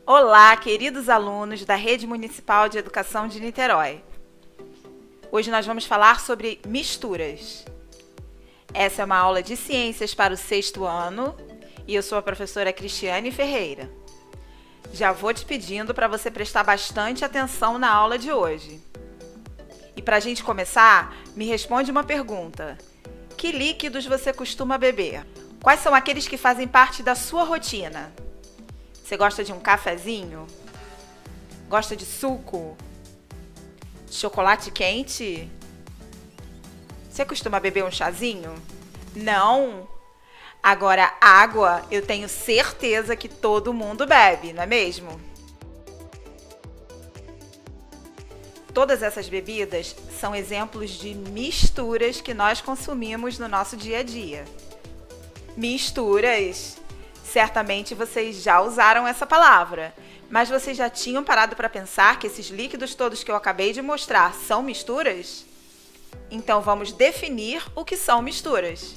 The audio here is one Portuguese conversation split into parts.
Olá, queridos alunos da Rede Municipal de Educação de Niterói. Hoje nós vamos falar sobre misturas. Essa é uma aula de ciências para o 6º ano e eu sou a professora Cristiane Ferreira. Já vou te pedindo para você prestar bastante atenção na aula de hoje. E para a gente começar, me responde uma pergunta. Que líquidos você costuma beber? Quais são aqueles que fazem parte da sua rotina? Você gosta de um cafezinho? Gosta de suco? Chocolate quente? Você costuma beber um chazinho? Não? Agora, água, eu tenho certeza que todo mundo bebe, não é mesmo? Todas essas bebidas são exemplos de misturas que nós consumimos no nosso dia a dia. Misturas! Certamente vocês já usaram essa palavra, mas vocês já tinham parado para pensar que esses líquidos todos que eu acabei de mostrar são misturas? Então vamos definir o que são misturas.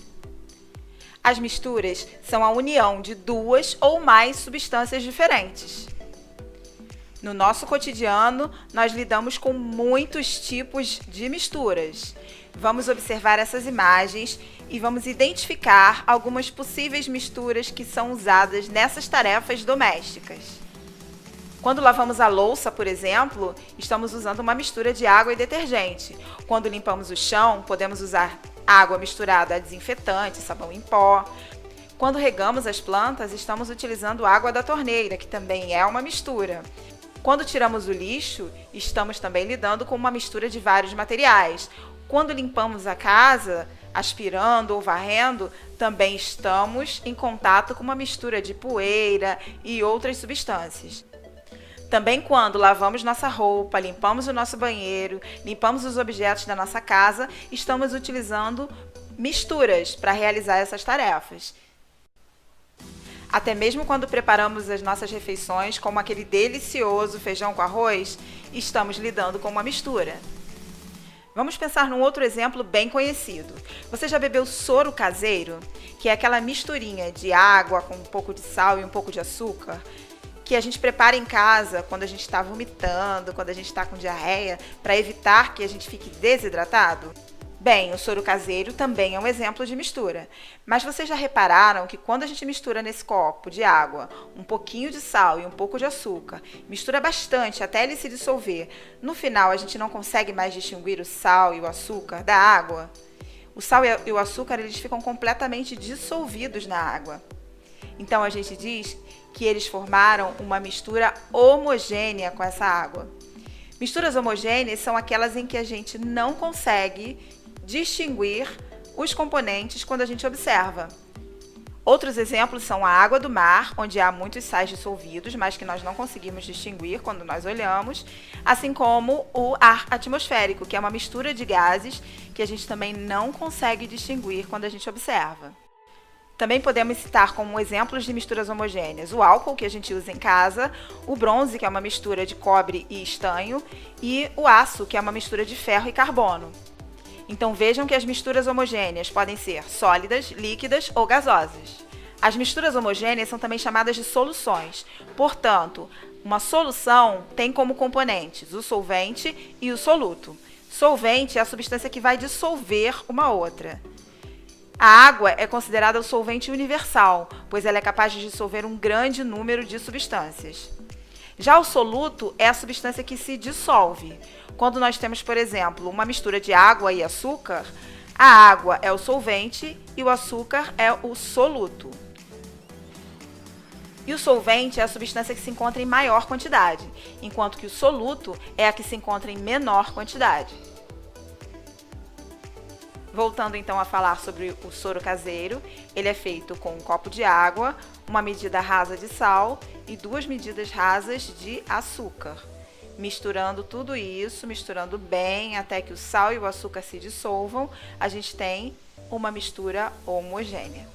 As misturas são a união de duas ou mais substâncias diferentes. No nosso cotidiano, nós lidamos com muitos tipos de misturas. Vamos observar essas imagens e vamos identificar algumas possíveis misturas que são usadas nessas tarefas domésticas. Quando lavamos a louça, por exemplo, estamos usando uma mistura de água e detergente. Quando limpamos o chão, podemos usar água misturada a desinfetante, sabão em pó. Quando regamos as plantas, estamos utilizando água da torneira, que também é uma mistura. Quando tiramos o lixo, estamos também lidando com uma mistura de vários materiais. Quando limpamos a casa, aspirando ou varrendo, também estamos em contato com uma mistura de poeira e outras substâncias. Também quando lavamos nossa roupa, limpamos o nosso banheiro, limpamos os objetos da nossa casa, estamos utilizando misturas para realizar essas tarefas. Até mesmo quando preparamos as nossas refeições, como aquele delicioso feijão com arroz, estamos lidando com uma mistura. Vamos pensar num outro exemplo bem conhecido. Você já bebeu soro caseiro, que é aquela misturinha de água com um pouco de sal e um pouco de açúcar, que a gente prepara em casa quando a gente está vomitando, quando a gente está com diarreia, para evitar que a gente fique desidratado? Bem, o soro caseiro também é um exemplo de mistura. Mas vocês já repararam que quando a gente mistura nesse copo de água um pouquinho de sal e um pouco de açúcar, mistura bastante até ele se dissolver, no final a gente não consegue mais distinguir o sal e o açúcar da água? O sal e o açúcar eles ficam completamente dissolvidos na água. Então a gente diz que eles formaram uma mistura homogênea com essa água. Misturas homogêneas são aquelas em que a gente não consegue distinguir os componentes quando a gente observa. Outros exemplos são a água do mar, onde há muitos sais dissolvidos, mas que nós não conseguimos distinguir quando nós olhamos, assim como o ar atmosférico, que é uma mistura de gases que a gente também não consegue distinguir quando a gente observa. Também podemos citar como exemplos de misturas homogêneas o álcool, que a gente usa em casa, o bronze, que é uma mistura de cobre e estanho, e o aço, que é uma mistura de ferro e carbono. Então vejam que as misturas homogêneas podem ser sólidas, líquidas ou gasosas. As misturas homogêneas são também chamadas de soluções. Portanto, uma solução tem como componentes o solvente e o soluto. Solvente é a substância que vai dissolver uma outra. A água é considerada o solvente universal, pois ela é capaz de dissolver um grande número de substâncias. Já o soluto é a substância que se dissolve. Quando nós temos, por exemplo, uma mistura de água e açúcar, a água é o solvente e o açúcar é o soluto. E o solvente é a substância que se encontra em maior quantidade, enquanto que o soluto é a que se encontra em menor quantidade. Voltando então a falar sobre o soro caseiro, ele é feito com um copo de água, uma medida rasa de sal e 2 medidas rasas de açúcar. Misturando tudo isso, misturando bem até que o sal e o açúcar se dissolvam, a gente tem uma mistura homogênea.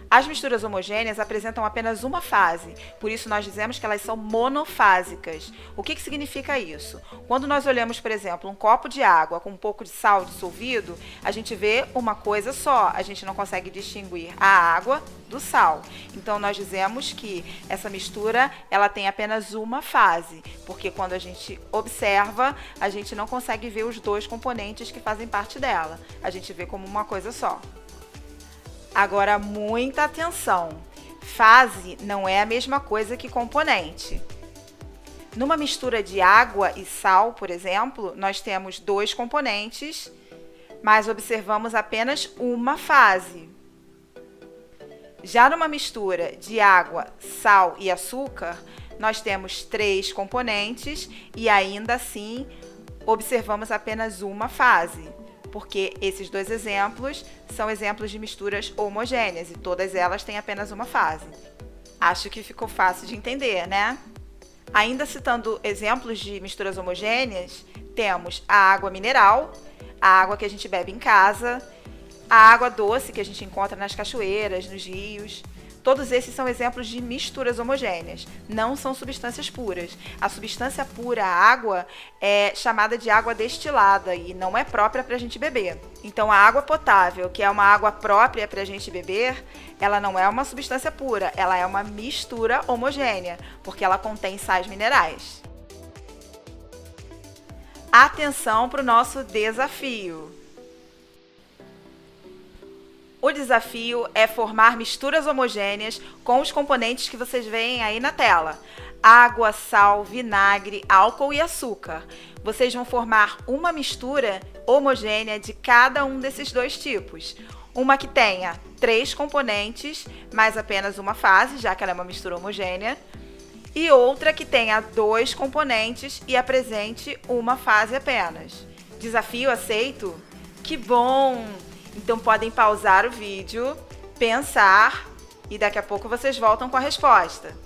As misturas homogêneas apresentam apenas uma fase, por isso nós dizemos que elas são monofásicas. O que significa isso? Quando nós olhamos, por exemplo, um copo de água com um pouco de sal dissolvido, a gente vê uma coisa só, a gente não consegue distinguir a água do sal. Então nós dizemos que essa mistura ela tem apenas uma fase, porque quando a gente observa, a gente não consegue ver os dois componentes que fazem parte dela, a gente vê como uma coisa só. Agora, muita atenção! Fase não é a mesma coisa que componente. Numa mistura de água e sal, por exemplo, nós temos dois componentes, mas observamos apenas uma fase. Já numa mistura de água, sal e açúcar, nós temos três componentes e ainda assim observamos apenas uma fase. Porque esses dois exemplos são exemplos de misturas homogêneas e todas elas têm apenas uma fase. Acho que ficou fácil de entender, né? Ainda citando exemplos de misturas homogêneas, temos a água mineral, a água que a gente bebe em casa, a água doce que a gente encontra nas cachoeiras, nos rios. Todos esses são exemplos de misturas homogêneas, não são substâncias puras. A substância pura, a água, é chamada de água destilada e não é própria para a gente beber. Então, a água potável, que é uma água própria para a gente beber, ela não é uma substância pura, ela é uma mistura homogênea, porque ela contém sais minerais. Atenção para o nosso desafio. O desafio é formar misturas homogêneas com os componentes que vocês veem aí na tela. Água, sal, vinagre, álcool e açúcar. Vocês vão formar uma mistura homogênea de cada um desses dois tipos. Uma que tenha 3 componentes, mais apenas uma fase, já que ela é uma mistura homogênea. E outra que tenha 2 componentes e apresente uma fase apenas. Desafio aceito? Que bom! Então podem pausar o vídeo, pensar e daqui a pouco vocês voltam com a resposta.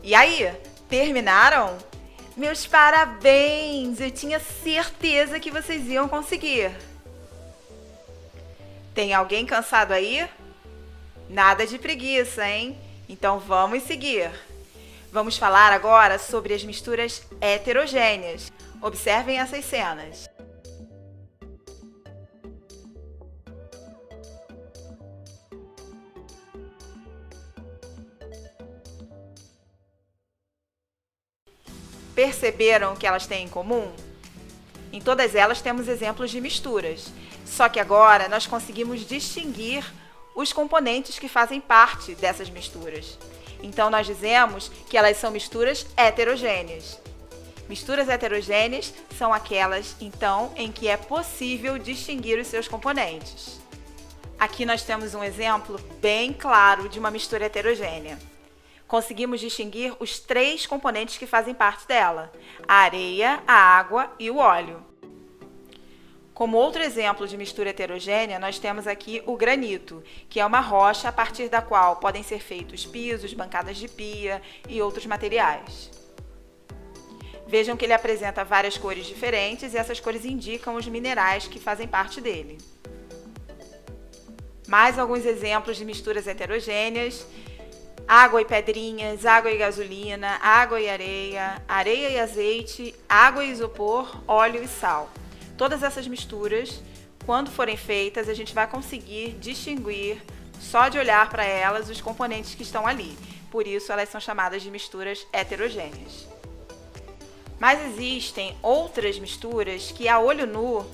E aí, terminaram? Meus parabéns! Eu tinha certeza que vocês iam conseguir. Tem alguém cansado aí? Nada de preguiça, hein? Então vamos seguir. Vamos falar agora sobre as misturas heterogêneas. Observem essas cenas. Perceberam o que elas têm em comum? Em todas elas temos exemplos de misturas. Só que agora nós conseguimos distinguir os componentes que fazem parte dessas misturas. Então nós dizemos que elas são misturas heterogêneas. Misturas heterogêneas são aquelas, então, em que é possível distinguir os seus componentes. Aqui nós temos um exemplo bem claro de uma mistura heterogênea. Conseguimos distinguir os 3 componentes que fazem parte dela: a areia, a água e o óleo. Como outro exemplo de mistura heterogênea, nós temos aqui o granito, que é uma rocha a partir da qual podem ser feitos pisos, bancadas de pia e outros materiais. Vejam que ele apresenta várias cores diferentes e essas cores indicam os minerais que fazem parte dele. Mais alguns exemplos de misturas heterogêneas: água e pedrinhas, água e gasolina, água e areia, areia e azeite, água e isopor, óleo e sal. Todas essas misturas, quando forem feitas, a gente vai conseguir distinguir, só de olhar para elas, os componentes que estão ali. Por isso, elas são chamadas de misturas heterogêneas. Mas existem outras misturas que a olho nu,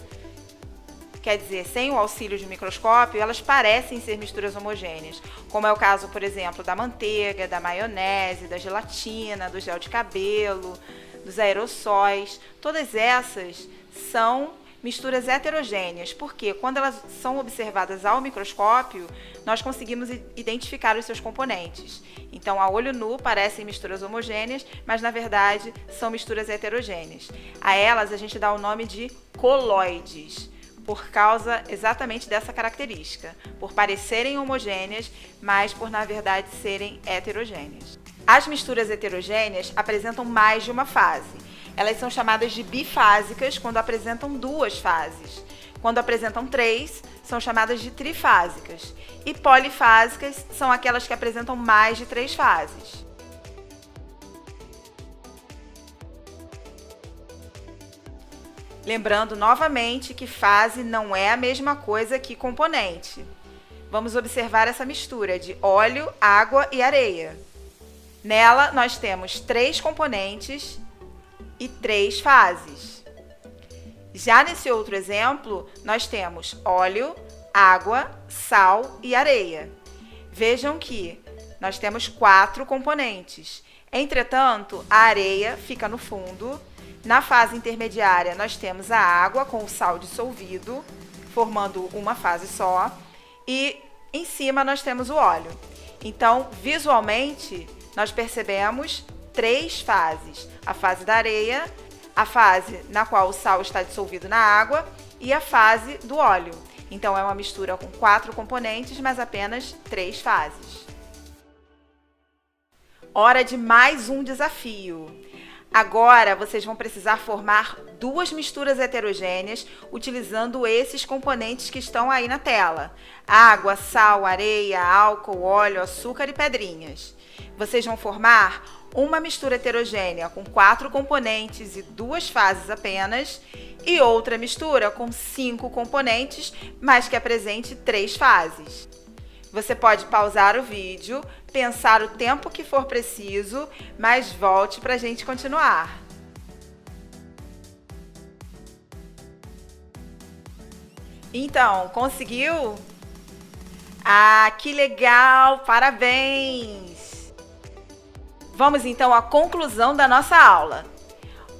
quer dizer, sem o auxílio de um microscópio, elas parecem ser misturas homogêneas, como é o caso, por exemplo, da manteiga, da maionese, da gelatina, do gel de cabelo, dos aerossóis. Todas essas são misturas heterogêneas, porque quando elas são observadas ao microscópio, nós conseguimos identificar os seus componentes. Então, a olho nu parecem misturas homogêneas, mas na verdade são misturas heterogêneas. A elas a gente dá o nome de coloides, por causa exatamente dessa característica, por parecerem homogêneas, mas por na verdade serem heterogêneas. As misturas heterogêneas apresentam mais de uma fase. Elas são chamadas de bifásicas quando apresentam 2 fases. Quando apresentam 3, são chamadas de trifásicas. E polifásicas são aquelas que apresentam mais de 3 fases. Lembrando novamente que fase não é a mesma coisa que componente. Vamos observar essa mistura de óleo, água e areia. Nela, nós temos 3 componentes e 3 fases. Já nesse outro exemplo, nós temos óleo, água, sal e areia. Vejam que nós temos 4 componentes. Entretanto, a areia fica no fundo. Na fase intermediária, nós temos a água com o sal dissolvido, formando uma fase só. E em cima nós temos o óleo. Então, visualmente, nós percebemos 3 fases. A fase da areia, a fase na qual o sal está dissolvido na água e a fase do óleo. Então, é uma mistura com 4 componentes, mas apenas 3 fases. Hora de mais um desafio. Agora, vocês vão precisar formar 2 misturas heterogêneas utilizando esses componentes que estão aí na tela. Água, sal, areia, álcool, óleo, açúcar e pedrinhas. Vocês vão formar uma mistura heterogênea com 4 componentes e 2 fases apenas e outra mistura com 5 componentes, mas que apresente 3 fases. Você pode pausar o vídeo, pensar o tempo que for preciso, mas volte para a gente continuar. Então, conseguiu? Ah, que legal! Parabéns! Vamos então à conclusão da nossa aula.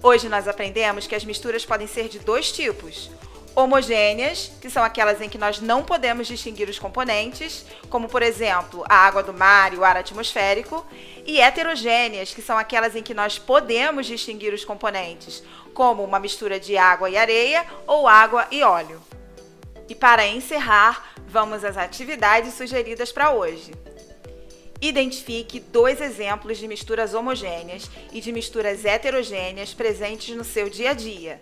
Hoje nós aprendemos que as misturas podem ser de 2 tipos. Homogêneas, que são aquelas em que nós não podemos distinguir os componentes, como por exemplo, a água do mar e o ar atmosférico, e heterogêneas, que são aquelas em que nós podemos distinguir os componentes, como uma mistura de água e areia ou água e óleo. E para encerrar, vamos às atividades sugeridas para hoje. Identifique 2 exemplos de misturas homogêneas e de misturas heterogêneas presentes no seu dia a dia.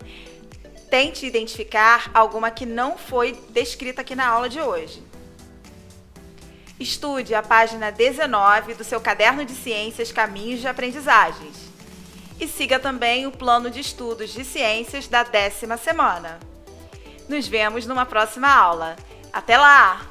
Tente identificar alguma que não foi descrita aqui na aula de hoje. Estude a página 19 do seu Caderno de Ciências Caminhos de Aprendizagens. E siga também o plano de estudos de ciências da 10ª semana. Nos vemos numa próxima aula. Até lá!